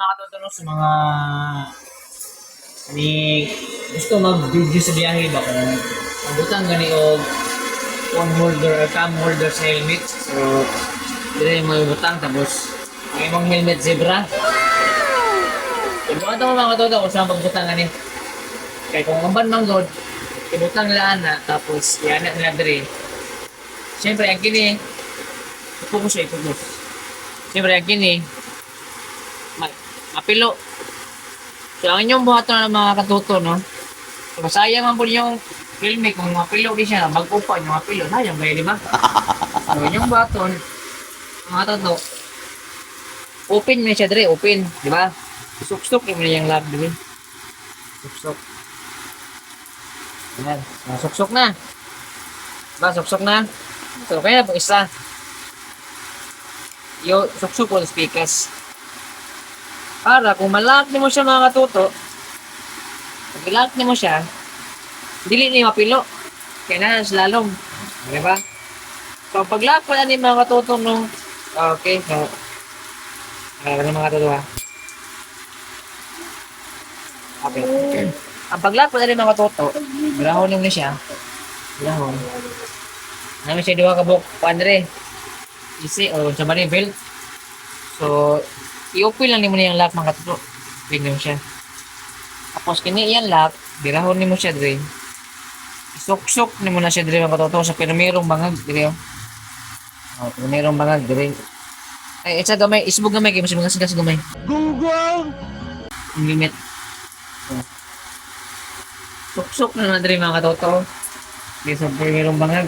Mga katutunan sa mga ni gusto mag-video sa biyahe ba kung ang butang gani og phone holder or cam holder sa helmet. So, dire mo butang tapos ang imong helmet zebra. Kung ato mga katutunan kung saan pagbutang gani. Kaya kung ang ban manggod, ibutang laan na tapos ianat nila dire. Siyempre ang kini ipokus. Siyempre ang kini mapilo. So, ang inyong buhaton ng mga katuto, no? So, sayang man po yung filme kung mapilo di siya, mag-upa yung mapilo. Sayang ba di ba? So, inyong buhaton, mga katuto, open mo siya dre, open, di ba? Suksok yung yung lab, di ba? Suksok. Ayan, suksok na. Diba, suksok na. So, kaya po isa. Yung suksok po speakers. Para kung malak mo siya mga katuto, pag ilak mo siya, dili ni mapilo. Kaya na slalom. Di ba? So, pag lock pala ni mga katuto no, okay, so, mga katuto ha. Okay. Ang pag-lock pala ni mga katuto, brahon mo na siya. Brahon. Namin siya diwa kabuk, Andre. Easy, o sa bali belt. So, i-open lang nimo na yung lock mga katuto. Pwede mo siya. Tapos kini yan lock, birahon nimo siya dire. Isok-sok nimo na siya dire mga katuto sa pinamirong bangag dire. Oh, pinamirong bangag dire. Ay, isa gamay, isbog gamay kay mas mga gamay. Gunggong. Ang limit. Sok-sok na dire mga katuto. Di sa pinamirong bangag.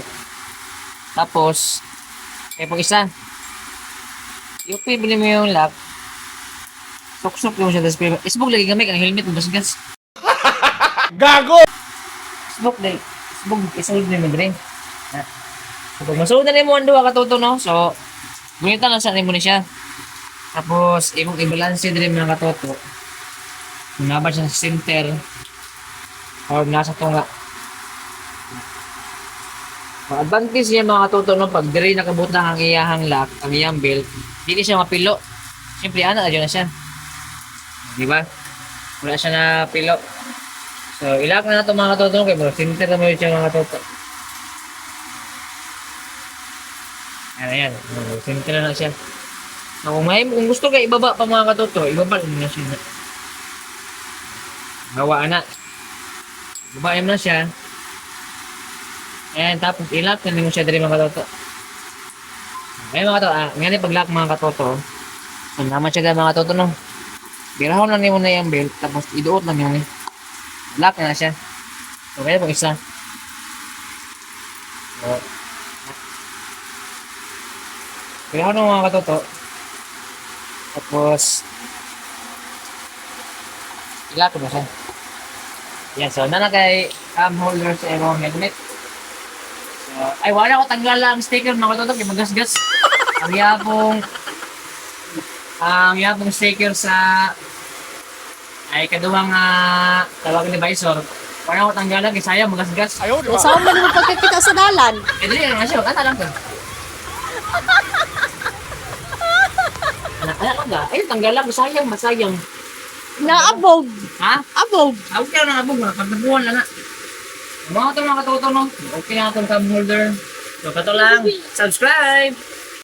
Tapos pag isa. I-open mo yung lock. Sok-sok yung siya, tapos isbog lagi gamay ang helmet mo basgas. Gago! Isbog lagi, isbog, isulod na yung rin. So, pag masulod na rin mo ang duwa katuto, no? So, gunita lang saan mo na siya. Tapos, imong i-balance din mga katuto. Kung nabad siya sa center, or nasa tunga. Ang advantage niya mga katuto, no? Pag dire nakabutang ang iyahang lock, ang iyang belt, hindi siya mapilo. Siyempre, adyo na siya. Di ba? Wala siya na pilo. So, ilak na ito mga katuto. Kaya bro, center na mo yun siya mga katuto. Ayan. Center na siya. So, kung gusto kayo ibaba pa mga katuto, ibaba mo na siya. Bawa na. Ibaba mo na siya. Ayan, tapos ilak na mo siya dari mga katuto. Ayan mga katuto. Ngayon pag-lock mga katuto. So, naman siya mga katuto, no? Birahon lang niyo na yung belt, tapos iduot lang yung lock na siya. So, kaya pag isa. So, birahon ng mga katuto. Tapos, ilock na siya. Yan, so, na kay cam holder sa ibang helmet. So, ay, wala ko tanggala ang sticker mga katuto, kaya magasgas. Ang yapong sticker sa ay kaduhang tawag ni Visor. Para ko tanggalan kay sayang magasgas. Ayaw, di ba? Saan man mo pagkikita sa dalan? Dili na siya, kanta lang ko. Anak ko ga, tanggalan ko sayang, masayang. Naabog. Ha? Abog. Awag ka na abog, pagdabuhan lang na. Mga ito mga katuto no. Okay na itong cam holder. So kato lang, subscribe!